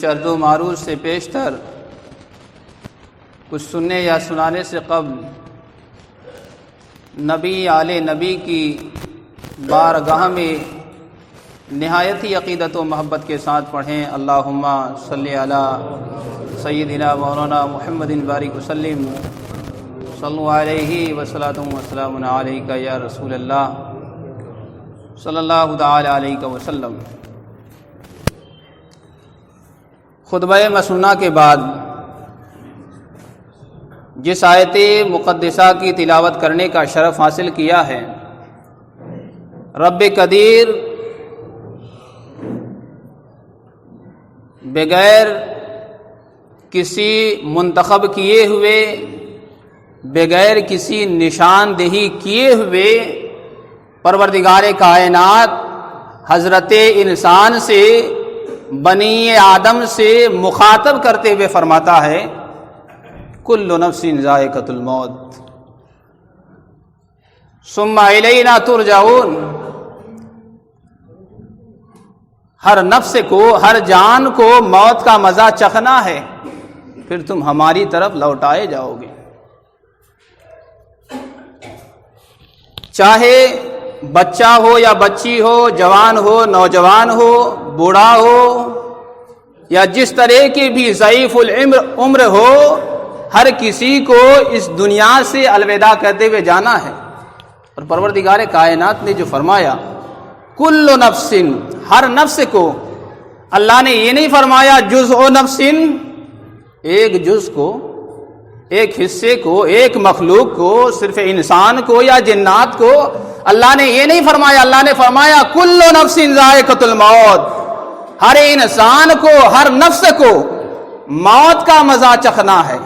شرط و معروض سے پیشتر کچھ سننے یا سنانے سے قبل نبی آل نبی کی بارگاہ میں نہایت ہی عقیدت و محبت کے ساتھ پڑھیں اللہم صلی علی سیدنا مولانا محمد بارک وسلم صلو علیہ وصلاۃ وسلام علیک یا رسول اللہ صلی اللہ تعالی علیہ وسلم۔ خطبہ مسنونہ کے بعد جس آیت مقدسہ کی تلاوت کرنے کا شرف حاصل کیا ہے، رب قدیر بغیر کسی منتخب کیے ہوئے، بغیر کسی نشاندہی کیے ہوئے پروردگار کائنات حضرت انسان سے، بنی آدم سے مخاطب کرتے ہوئے فرماتا ہے کل نفس ذائقۃ الموت ثم الینا ترجعون۔ ہر نفس کو، ہر جان کو موت کا مزہ چکھنا ہے، پھر تم ہماری طرف لوٹائے جاؤ گے۔ چاہے بچہ ہو یا بچی ہو، جوان ہو، نوجوان ہو، بوڑھا ہو، یا جس طرح کی بھی ضعیف العمر ہو، ہر کسی کو اس دنیا سے الوداع کہتے ہوئے جانا ہے۔ اور پروردگار کائنات نے جو فرمایا کل نفس، ہر نفس کو، اللہ نے یہ نہیں فرمایا جزء نفس، ایک جز کو، ایک حصے کو، ایک مخلوق کو، صرف انسان کو یا جنات کو اللہ نے یہ نہیں فرمایا۔ اللہ نے فرمایا کل نفس ذائقۃ الموت، ہر انسان کو، ہر نفس کو موت کا مزہ چکھنا ہے،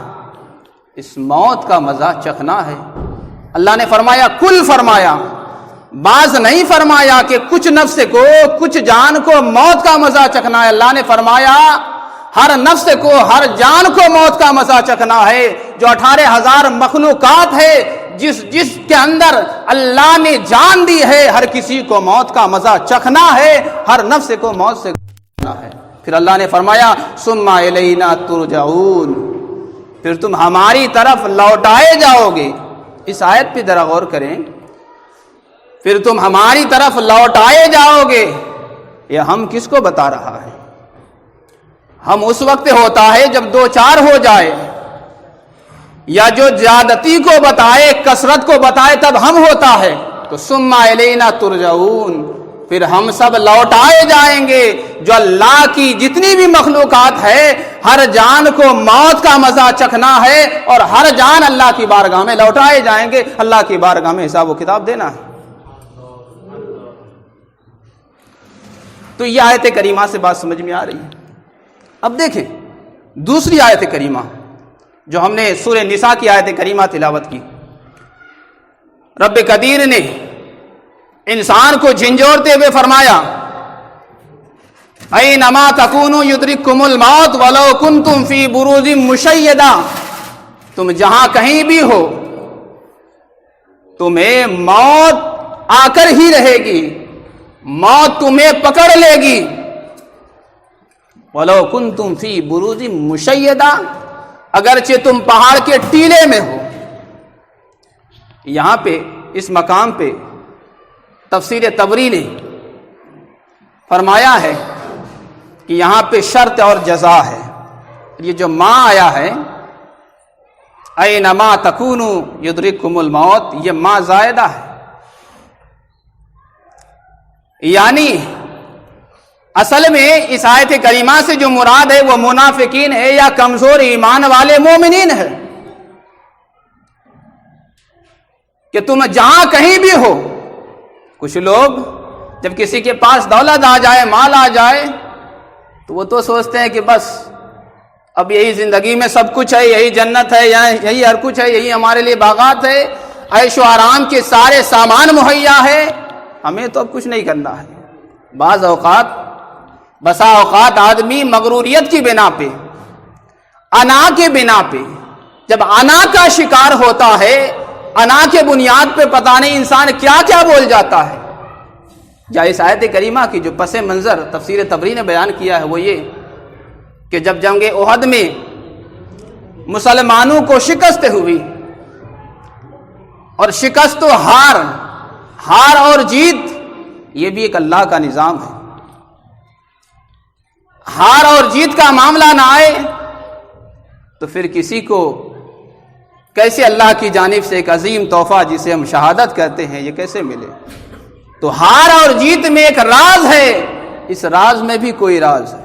اس موت کا مزہ چکھنا ہے۔ اللہ نے فرمایا کل، فرمایا، بعض نہیں فرمایا کہ کچھ نفس کو، کچھ جان کو موت کا مزہ چکھنا ہے۔ اللہ نے فرمایا ہر نفس کو، ہر جان کو موت کا مزہ چکھنا ہے۔ جو 18,000 مخلوقات ہے، جس کے اندر اللہ نے جان دی ہے، ہر کسی کو موت کا مزہ چکھنا ہے، ہر نفس کو موت سے چکھنا ہے۔ پھر اللہ نے فرمایا ثم الینا ترجعون، پھر تم ہماری طرف لوٹائے جاؤ گے۔ اس آیت پہ ذرا غور کریں، پھر تم ہماری طرف لوٹائے جاؤ گے، یہ ہم کس کو بتا رہا ہے؟ ہم اس وقت ہوتا ہے جب دو چار ہو جائے، یا جو زیادتی کو بتائے، کثرت کو بتائے، تب ہم ہوتا ہے۔ تو ثم الینا ترجعون، پھر ہم سب لوٹائے جائیں گے۔ جو اللہ کی جتنی بھی مخلوقات ہے، ہر جان کو موت کا مزہ چکھنا ہے، اور ہر جان اللہ کی بارگاہ میں لوٹائے جائیں گے۔ اللہ کی بارگاہ میں حساب و کتاب دینا ہے۔ تو یہ آیت کریمہ سے بات سمجھ میں آ رہی ہے۔ اب دیکھیں دوسری آیت کریمہ جو ہم نے سورہ نساء کی آیت کریمہ تلاوت کی، رب قدیر نے انسان کو جھنجھوڑتے ہوئے فرمایا اینما تکونوا یدرککم الموت ولو کنتم فی بروج مشیدہ، تم جہاں کہیں بھی ہو تمہیں موت آ کر ہی رہے گی، موت تمہیں پکڑ لے گی۔ وَلَوْ كُنْتُمْ فِي بُرُوجٍ مُشَيَّدَةٍ، اگرچہ تم پہاڑ کے ٹیلے میں ہو۔ یہاں پہ اس مقام پہ تفسیر طبری نے فرمایا ہے کہ یہاں پہ شرط اور جزا ہے۔ یہ جو ما آیا ہے اَيْنَمَا تَكُونُوا يُدْرِككُمُ الْمَوْتُ، یہ ما زائدہ ہے، یعنی اصل میں اس آیت کریمہ سے جو مراد ہے وہ منافقین ہے یا کمزور ایمان والے مومنین ہے، کہ تم جہاں کہیں بھی ہو۔ کچھ لوگ جب کسی کے پاس دولت آ جائے، مال آ جائے، تو وہ تو سوچتے ہیں کہ بس اب یہی زندگی میں سب کچھ ہے، یہی جنت ہے، یہی ہر کچھ ہے، یہی ہمارے لیے باغات ہے، عیش و آرام کے سارے سامان مہیا ہے، ہمیں تو اب کچھ نہیں کرنا ہے۔ بسا اوقات آدمی مغروریت کی بنا پہ، انا کے بنا پہ، جب انا کا شکار ہوتا ہے، انا کے بنیاد پہ پتہ نہیں انسان کیا کیا بول جاتا ہے۔ یا اس آیت کریمہ کی جو پس منظر تفسیر طبری نے بیان کیا ہے وہ یہ کہ جب جنگ احد میں مسلمانوں کو شکست ہوئی، اور شکست و ہار اور جیت یہ بھی ایک اللہ کا نظام ہے، ہار اور جیت کا معاملہ نہ آئے تو پھر کسی کو کیسے اللہ کی جانب سے ایک عظیم تحفہ جسے ہم شہادت کہتے ہیں یہ کیسے ملے؟ تو ہار اور جیت میں ایک راز ہے، اس راز میں بھی کوئی راز ہے،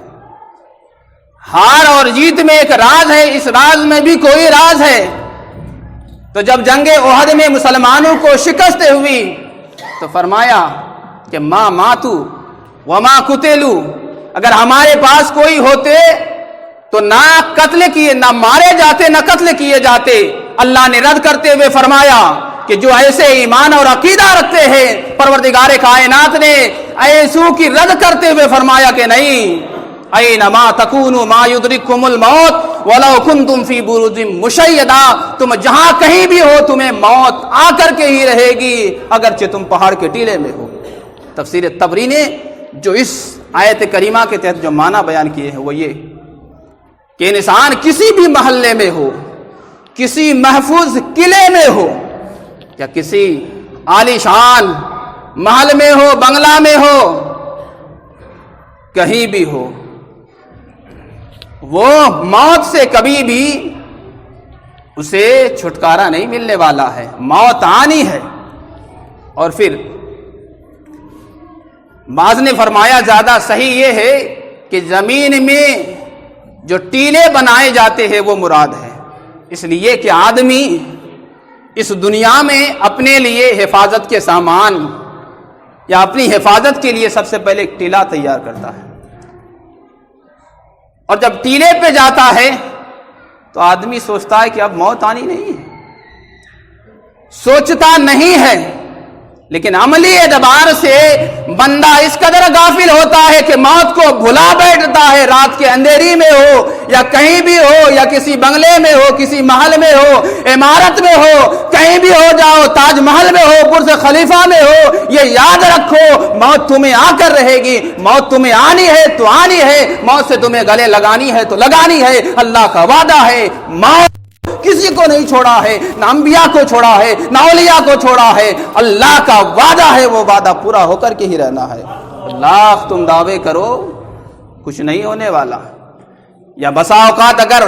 ہار اور جیت میں ایک راز ہے، اس راز میں بھی کوئی راز ہے۔ تو جب جنگ احد میں مسلمانوں کو شکست ہوئی تو فرمایا کہ ما ماتو وما قتلو، اگر ہمارے پاس کوئی ہوتے تو نہ قتل کیے، نہ مارے جاتے، نہ قتل کیے جاتے۔ اللہ نے رد کرتے ہوئے فرمایا کہ جو ایسے ایمان اور عقیدہ رکھتے ہیں، پروردگار کائنات نے ایسوں کی رد کرتے ہوئے فرمایا کہ نہیں، اینما تکونوا ما یدرککم الموت ولو کنتم فی بروج مشیدہ، تم جہاں کہیں بھی ہو تمہیں موت آ کر کے ہی رہے گی، اگرچہ تم پہاڑ کے ٹیلے میں ہو۔ تفسیر طبری نے جو اس آیت کریمہ کے تحت جو معنی بیان کیے ہیں وہ یہ کہ انسان کسی بھی محلے میں ہو، کسی محفوظ قلعے میں ہو، یا کسی عالی شان محل میں ہو، بنگلہ میں ہو، کہیں بھی ہو، وہ موت سے کبھی بھی اسے چھٹکارا نہیں ملنے والا ہے، موت آنی ہے۔ اور پھر بعض نے فرمایا زیادہ صحیح یہ ہے کہ زمین میں جو ٹیلے بنائے جاتے ہیں وہ مراد ہے، اس لیے کہ آدمی اس دنیا میں اپنے لیے حفاظت کے سامان یا اپنی حفاظت کے لیے سب سے پہلے ایک ٹیلا تیار کرتا ہے، اور جب ٹیلے پہ جاتا ہے تو آدمی سوچتا ہے کہ اب موت آنی نہیں ہے، سوچتا نہیں ہے، لیکن عملی اعتبار سے بندہ اس قدر غافل ہوتا ہے کہ موت کو بھلا بیٹھتا ہے، رات کے اندھیری میں ہو یا کہیں بھی ہو، یا کسی بنگلے میں ہو، کسی محل میں ہو، عمارت میں ہو، کہیں بھی ہو جاؤ، تاج محل میں ہو، برج خلیفہ میں ہو، یہ یاد رکھو موت تمہیں آ کر رہے گی، موت تمہیں آنی ہے تو آنی ہے، موت سے تمہیں گلے لگانی ہے تو لگانی ہے، اللہ کا وعدہ ہے، موت کسی کو نہیں چھوڑا ہے، نہ انبیاء کو چھوڑا ہے، نہ اولیاء کو چھوڑا ہے، اللہ کا وعدہ ہے، وہ وعدہ پورا ہو کر کے ہی رہنا ہے۔ لاکھ تم دعوے کرو کچھ نہیں ہونے والا۔ یا بسا اوقات اگر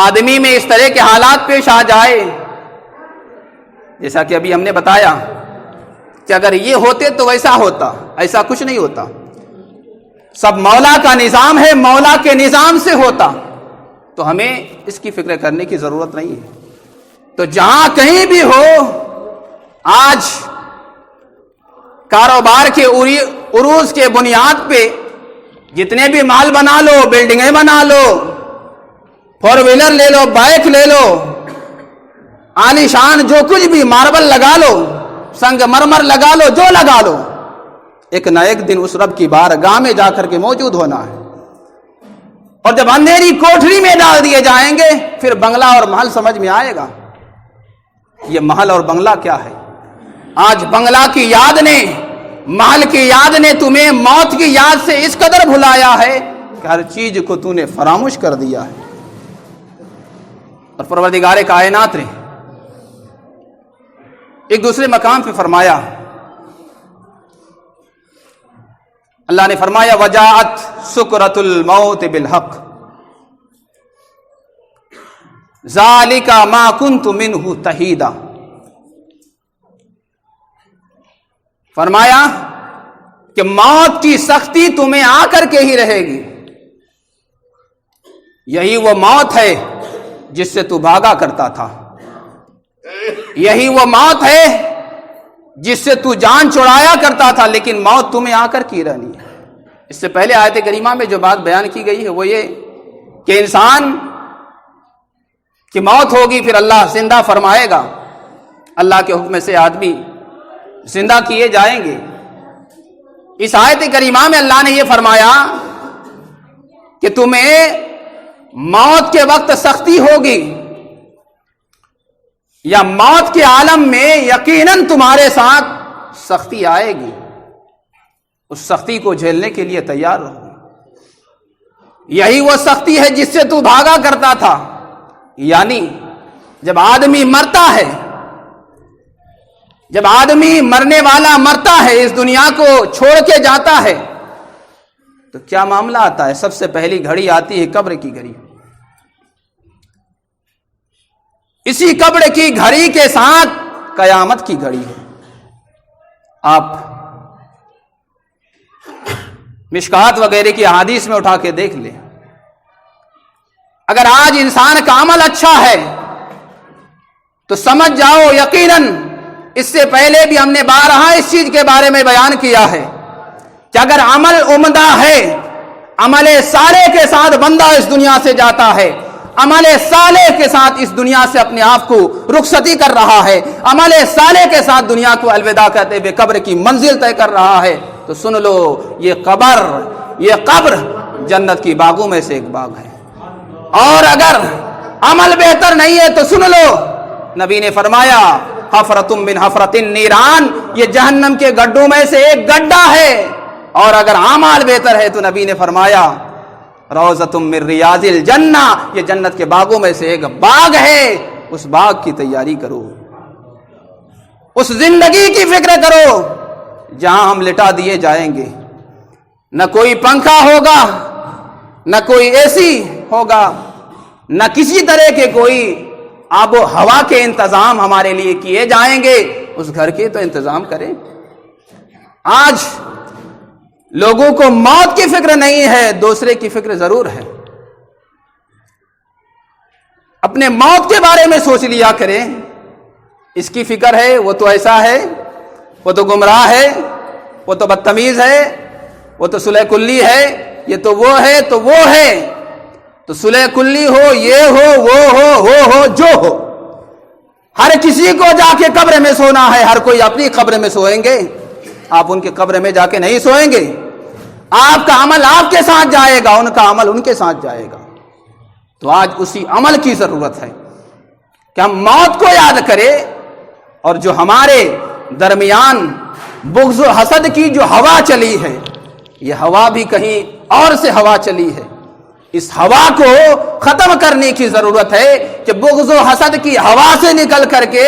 آدمی میں اس طرح کے حالات پیش آ جائے، جیسا کہ ابھی ہم نے بتایا کہ اگر یہ ہوتے تو ویسا ہوتا، ایسا کچھ نہیں ہوتا، سب مولا کا نظام ہے، مولا کے نظام سے ہوتا، تو ہمیں اس کی فکر کرنے کی ضرورت نہیں ہے۔ تو جہاں کہیں بھی ہو، آج کاروبار کے عروج کے بنیاد پہ جتنے بھی مال بنا لو، بلڈنگیں بنا لو، فور ویلر لے لو، بائک لے لو، عالی شان جو کچھ بھی، ماربل لگا لو، سنگ مرمر لگا لو، جو لگا لو، ایک نہ ایک دن اس رب کی بارگاہ میں جا کر کے موجود ہونا ہے، اور جب اندھیری کوٹھری میں ڈال دیے جائیں گے پھر بنگلہ اور محل سمجھ میں آئے گا۔ یہ محل اور بنگلہ کیا ہے؟ آج بنگلہ کی یاد نے، محل کی یاد نے تمہیں موت کی یاد سے اس قدر بھلایا ہے کہ ہر چیز کو تو نے فراموش کر دیا ہے۔ اور پروردگار کائنات نے ایک دوسرے مقام پہ فرمایا، اللہ نے فرمایا وجاءت سکرۃ الموت بالحق ذالک ما کنت منہ تحیدا، فرمایا کہ موت کی سختی تمہیں آ کر کے ہی رہے گی، یہی وہ موت ہے جس سے تو بھاگا کرتا تھا، یہی وہ موت ہے جس سے تو جان چھڑایا کرتا تھا، لیکن موت تمہیں آ کر کی رہنی ہے۔ اس سے پہلے آیت کریمہ میں جو بات بیان کی گئی ہے وہ یہ کہ انسان کی موت ہوگی، پھر اللہ زندہ فرمائے گا، اللہ کے حکم سے آدمی زندہ کیے جائیں گے۔ اس آیت کریمہ میں اللہ نے یہ فرمایا کہ تمہیں موت کے وقت سختی ہوگی، یا موت کے عالم میں یقیناً تمہارے ساتھ سختی آئے گی، اس سختی کو جھیلنے کے لیے تیار رہو۔ یہی وہ سختی ہے جس سے تو بھاگا کرتا تھا. یعنی جب آدمی مرتا ہے، جب آدمی مرنے والا مرتا ہے، اس دنیا کو چھوڑ کے جاتا ہے، تو کیا معاملہ آتا ہے؟ سب سے پہلی گھڑی آتی ہے قبر کی گھڑی. اسی قبر کی گھڑی کے ساتھ قیامت کی گھڑی ہے. آپ مشکات وغیرہ کی احادیث میں اٹھا کے دیکھ لیں. اگر آج انسان کا عمل اچھا ہے تو سمجھ جاؤ یقیناً، اس سے پہلے بھی ہم نے بارہا اس چیز کے بارے میں بیان کیا ہے کہ اگر عمل عمدہ ہے، عمل صالح کے ساتھ بندہ اس دنیا سے جاتا ہے، عمل صالح کے ساتھ اس دنیا سے اپنے آپ کو رخصتی کر رہا ہے، عمل صالح کے ساتھ دنیا کو الوداع کہتے ہوئے قبر کی منزل طے کر رہا ہے، تو سن لو یہ قبر جنت کی باغوں میں سے ایک باغ ہے. اور اگر عمل بہتر نہیں ہے تو سن لو، نبی نے فرمایا حفرتم من حفرت النیران، یہ جہنم کے گڈھوں میں سے ایک گڈھا ہے. اور اگر اعمال بہتر ہے تو نبی نے فرمایا روضۃ من ریاض الجنہ، یہ جنت کے باغوں میں سے ایک باغ ہے. اس باغ کی تیاری کرو، اس زندگی کی فکر کرو جہاں ہم لٹا دیے جائیں گے. نہ کوئی پنکھا ہوگا، نہ کوئی اے سی ہوگا، نہ کسی طرح کے کوئی آب و ہوا کے انتظام ہمارے لیے کیے جائیں گے. اس گھر کے تو انتظام کریں. آج لوگوں کو موت کی فکر نہیں ہے، دوسرے کی فکر ضرور ہے. اپنے موت کے بارے میں سوچ لیا کریں. اس کی فکر ہے، وہ تو ایسا ہے، وہ تو گمراہ ہے، وہ تو بدتمیز ہے، وہ تو صلح کلی ہے، یہ تو وہ ہے، تو وہ ہے. تو صلح کلی ہو، یہ ہو، وہ ہو جو ہو، ہر کسی کو جا کے قبر میں سونا ہے. ہر کوئی اپنی قبر میں سوئیں گے، آپ ان کے قبر میں جا کے نہیں سوئیں گے. آپ کا عمل آپ کے ساتھ جائے گا، ان کا عمل ان کے ساتھ جائے گا. تو آج اسی عمل کی ضرورت ہے کہ ہم موت کو یاد کریں، اور جو ہمارے درمیان بغض و حسد کی جو ہوا چلی ہے، یہ ہوا بھی کہیں اور سے ہوا چلی ہے. اس ہوا کو ختم کرنے کی ضرورت ہے کہ بغض و حسد کی ہوا سے نکل کر کے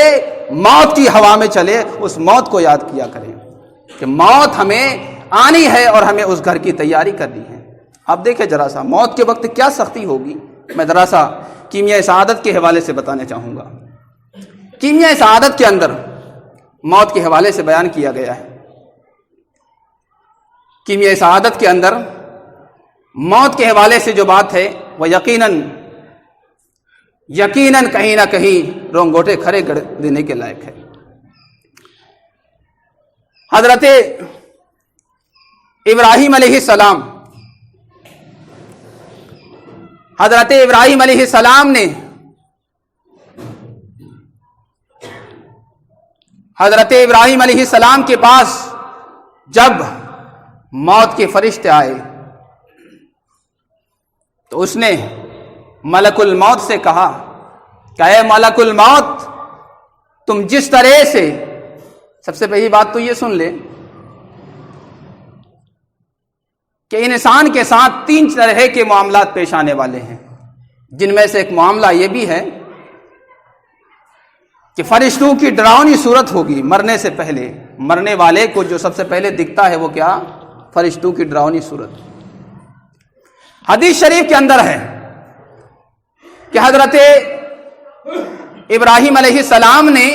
موت کی ہوا میں چلے. اس موت کو یاد کیا کریں کہ موت ہمیں آنی ہے اور ہمیں اس گھر کی تیاری کرنی ہے. آپ دیکھیں ذرا سا موت کے وقت کیا سختی ہوگی. میں ذرا سا کیمیاء سعادت کے حوالے سے بتانا چاہوں گا. کیمیاء سعادت کے اندر موت کے حوالے سے بیان کیا گیا ہے. کیمیاء سعادت کے اندر موت کے حوالے سے جو بات ہے وہ یقیناً کہیں نہ کہیں رونگوٹے کھڑے کر دینے کے لائق ہے. حضرت ابراہیم علیہ السلام نے حضرت ابراہیم علیہ السلام کے پاس جب موت کے فرشتے آئے تو اس نے ملک الموت سے کہا کہ اے ملک الموت، تم جس طرح سے، سب سے پہلی بات تو یہ سن لے کہ انسان کے ساتھ 3 طرح کے معاملات پیش آنے والے ہیں، جن میں سے ایک معاملہ یہ بھی ہے کہ فرشتوں کی ڈراؤنی صورت ہوگی مرنے سے پہلے. مرنے والے کو جو سب سے پہلے دکھتا ہے وہ کیا؟ فرشتوں کی ڈراؤنی صورت. حدیث شریف کے اندر ہے کہ حضرت ابراہیم علیہ السلام نے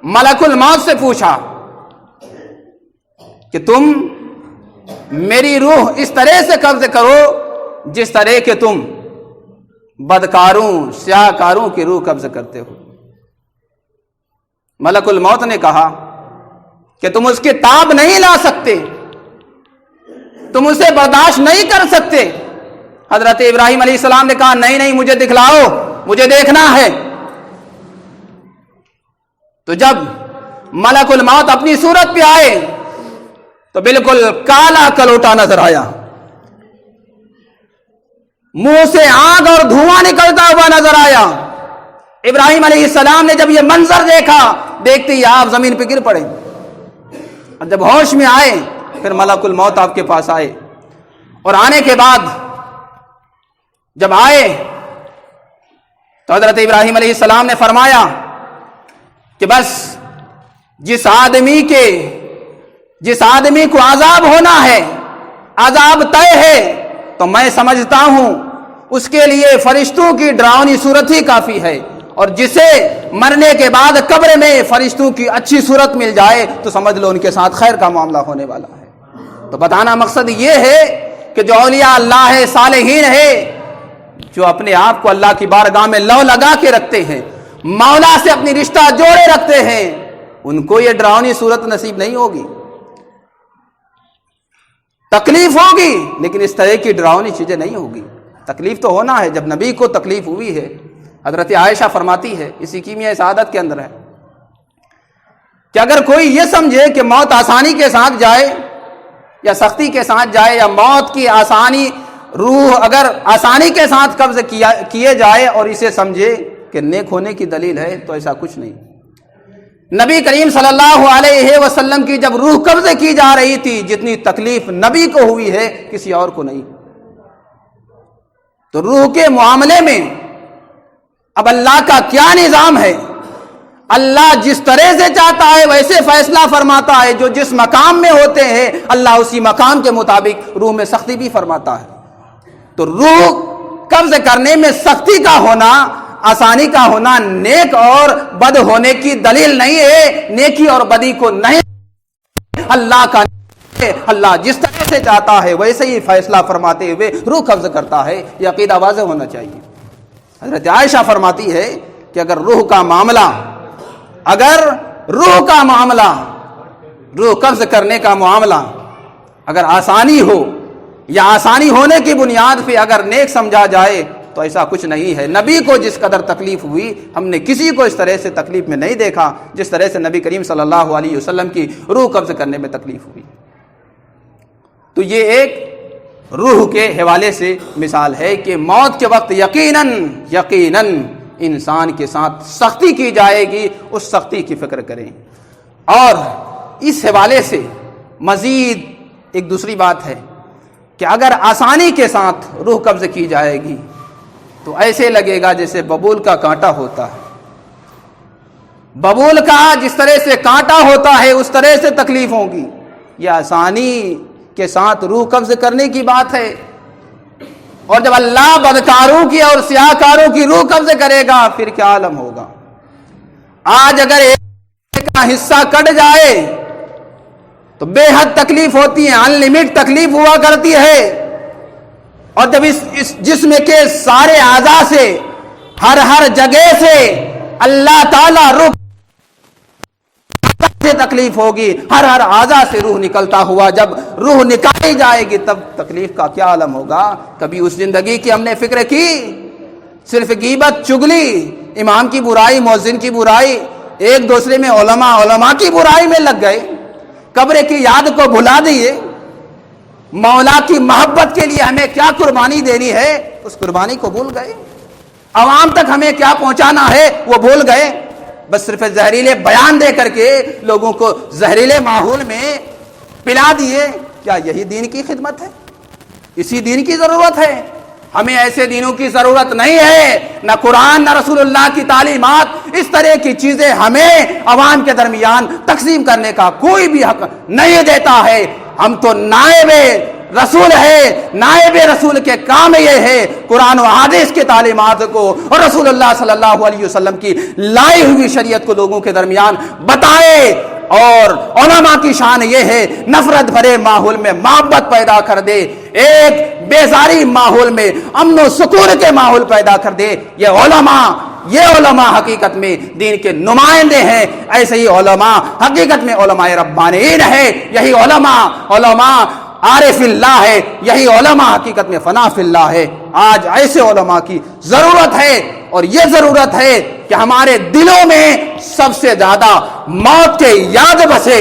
ملک الموت سے پوچھا کہ تم میری روح اس طرح سے قبض کرو جس طرح کہ تم بدکاروں سیاہکاروں کی روح قبض کرتے ہو. ملک الموت نے کہا کہ تم اس کے تاب نہیں لا سکتے، تم اسے برداشت نہیں کر سکتے. حضرت ابراہیم علیہ السلام نے کہا نہیں مجھے دکھلاؤ، مجھے دیکھنا ہے. تو جب ملک الموت اپنی صورت پہ آئے تو بالکل کالا کلوٹا نظر آیا، منہ سے آگ اور دھواں نکلتا ہوا نظر آیا. ابراہیم علیہ السلام نے جب یہ منظر دیکھا، دیکھتے ہی آپ زمین پہ گر پڑے، اور جب ہوش میں آئے پھر ملک الموت آپ کے پاس آئے، اور آنے کے بعد جب آئے تو حضرت ابراہیم علیہ السلام نے فرمایا کہ بس جس آدمی کو عذاب ہونا ہے، عذاب طے ہے، تو میں سمجھتا ہوں اس کے لیے فرشتوں کی ڈراؤنی صورت ہی کافی ہے، اور جسے مرنے کے بعد قبر میں فرشتوں کی اچھی صورت مل جائے تو سمجھ لو ان کے ساتھ خیر کا معاملہ ہونے والا ہے۔ تو بتانا مقصد یہ ہے کہ جو اولیاء اللہ ہے، صالحین ہے، جو اپنے آپ کو اللہ کی بارگاہ میں لو لگا کے رکھتے ہیں، مولا سے اپنی رشتہ جوڑے رکھتے ہیں، ان کو یہ ڈراؤنی صورت نصیب نہیں ہوگی۔ تکلیف ہوگی لیکن اس طرح کی ڈراؤنی چیزیں نہیں ہوگی۔ تکلیف تو ہونا ہے، جب نبی کو تکلیف ہوئی ہے، حضرت عائشہ فرماتی ہے، اسی کیمیہ سعادت کے اندر ہے، کہ اگر کوئی یہ سمجھے کہ موت آسانی کے ساتھ جائے یا سختی کے ساتھ جائے، یا موت کی آسانی، روح اگر آسانی کے ساتھ قبض کیے جائے اور اسے سمجھے کہ نیک ہونے کی دلیل ہے، تو ایسا کچھ نہیں۔ نبی کریم صلی اللہ علیہ وسلم کی جب روح قبض کی جا رہی تھی، جتنی تکلیف نبی کو ہوئی ہے کسی اور کو نہیں۔ تو روح کے معاملے میں اب اللہ کا کیا نظام ہے؟ اللہ جس طرح سے چاہتا ہے ویسے فیصلہ فرماتا ہے۔ جو جس مقام میں ہوتے ہیں اللہ اسی مقام کے مطابق روح میں سختی بھی فرماتا ہے۔ تو روح قبض کرنے میں سختی کا ہونا، آسانی کا ہونا نیک اور بد ہونے کی دلیل نہیں ہے۔ نیکی اور بدی کو نہیں، اللہ کا، اللہ جس طرح سے چاہتا ہے ویسے ہی فیصلہ فرماتے ہوئے روح قبض کرتا ہے۔ یہ عقیدہ واضح ہونا چاہیے۔ حضرت عائشہ فرماتی ہے کہ اگر روح کا معاملہ، روح قبض کرنے کا معاملہ اگر آسانی ہو یا آسانی ہونے کی بنیاد پہ اگر نیک سمجھا جائے تو ایسا کچھ نہیں ہے۔ نبی کو جس قدر تکلیف ہوئی، ہم نے کسی کو اس طرح سے تکلیف میں نہیں دیکھا جس طرح سے نبی کریم صلی اللہ علیہ وسلم کی روح قبض کرنے میں تکلیف ہوئی۔ تو یہ ایک روح کے حوالے سے مثال ہے کہ موت کے وقت یقیناً انسان کے ساتھ سختی کی جائے گی، اس سختی کی فکر کریں۔ اور اس حوالے سے مزید ایک دوسری بات ہے کہ اگر آسانی کے ساتھ روح قبض کی جائے گی تو ایسے لگے گا جیسے ببول کا کانٹا ہوتا ہے۔ ببول کا جس طرح سے کانٹا ہوتا ہے اس طرح سے تکلیف ہوگی۔ یہ آسانی کے ساتھ روح قبض کرنے کی بات ہے، اور جب اللہ بدکاروں کی اور سیاہکاروں کی روح قبض کرے گا پھر کیا عالم ہوگا۔ آج اگر ایک کا حصہ کٹ جائے تو بے حد تکلیف ہوتی ہے، ان لمٹ تکلیف ہوا کرتی ہے، اور جب اس جسم کے سارے اعضاء سے، ہر جگہ سے اللہ تعالیٰ روح سے تکلیف ہوگی، ہر اعضاء سے روح نکلتا ہوا جب روح نکالی جائے گی تب تکلیف کا کیا عالم ہوگا۔ کبھی اس زندگی کی ہم نے فکر کی؟ صرف غیبت، چگلی، امام کی برائی، مؤذن کی برائی، ایک دوسرے میں علماء کی برائی میں لگ گئے، قبر کی یاد کو بھلا دیے، مولا کی محبت کے لیے ہمیں کیا قربانی دینی ہے اس قربانی کو بھول گئے، عوام تک ہمیں کیا پہنچانا ہے وہ بھول گئے، بس صرف زہریلے بیان دے کر کے لوگوں کو زہریلے ماحول میں پلا دیے۔ کیا یہی دین کی خدمت ہے؟ اسی دین کی ضرورت ہے؟ ہمیں ایسے دینوں کی ضرورت نہیں ہے، نہ قرآن نہ رسول اللہ کی تعلیمات۔ اس طرح کی چیزیں ہمیں عوام کے درمیان تقسیم کرنے کا کوئی بھی حق نہیں دیتا ہے۔ ہم تو نائب رسول ہے، نائب رسول کے کام یہ ہے قرآن و حدیث کی تعلیمات کو اور رسول اللہ صلی اللہ علیہ وسلم کی لائی ہوئی شریعت کو لوگوں کے درمیان بتائے۔ اور علماء کی شان یہ ہے نفرت بھرے ماحول میں محبت پیدا کر دے، ایک بیزاری ماحول میں امن و سکون کے ماحول پیدا کر دے۔ یہ علماء حقیقت میں دین کے نمائندے ہیں، ایسے ہی علماء حقیقت میں علماء ربانیین ہیں۔ یہی علماء عارف اللہ ہے، یہی علماء حقیقت میں فنا فی اللہ ہے۔ آج ایسے علماء کی ضرورت ہے، اور یہ ضرورت ہے کہ ہمارے دلوں میں سب سے زیادہ موت کے یاد بسے،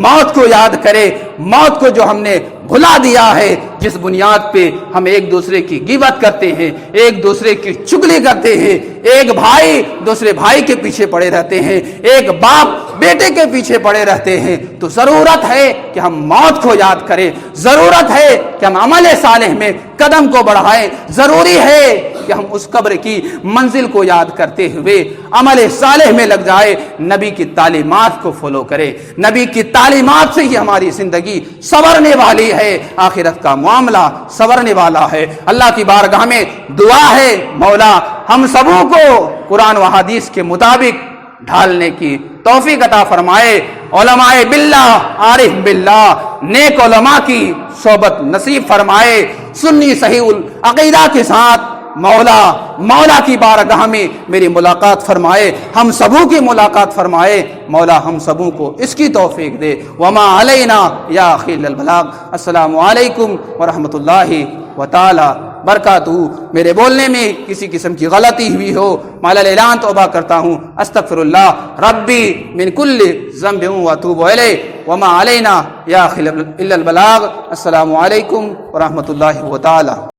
موت کو یاد کرے، موت کو جو ہم نے بھلا دیا ہے، جس بنیاد پہ ہم ایک دوسرے کی غیبت کرتے ہیں، ایک دوسرے کی چگلی کرتے ہیں، ایک بھائی دوسرے بھائی کے پیچھے پڑے رہتے ہیں، ایک باپ بیٹے کے پیچھے پڑے رہتے ہیں، تو ضرورت ہے کہ ہم موت کو یاد کریں، ضرورت ہے کہ ہم عمل صالح میں قدم کو بڑھائیں، ضروری ہے کہ ہم اس قبر کی منزل کو یاد کرتے ہوئے عمل صالح میں لگ جائے، نبی کی تعلیمات کو فالو کرے۔ نبی کی تعلیمات سے ہی ہماری زندگی سنورنے والی ہے، آخرت کا معاملہ سنورنے والا ہے۔ اللہ کی بارگاہ میں دعا ہے، مولا ہم سبوں کو قرآن و حدیث کے مطابق ڈھالنے کی توفیق عطا فرمائے، علماء باللہ، عارف باللہ، نیک علماء کی صحبت نصیب فرمائے، سنی صحیح العقیدہ کے ساتھ مولا کی بارگاہ میں میری ملاقات فرمائے، ہم سبوں کی ملاقات فرمائے، مولا ہم سبوں کو اس کی توفیق دے۔ وما علینا یا اخی البلاغ۔ السلام علیکم ورحمۃ اللہ وتعالی برکاتہ۔ میرے بولنے میں کسی قسم کی غلطی ہوئی ہو، مال اعلان توبہ کرتا ہوں، استغفر اللہ ربی من کل ذنب واتوب الیہ۔ وما علینا یا اخی البلاغ۔ السلام علیکم ورحمۃ اللہ وتعالی۔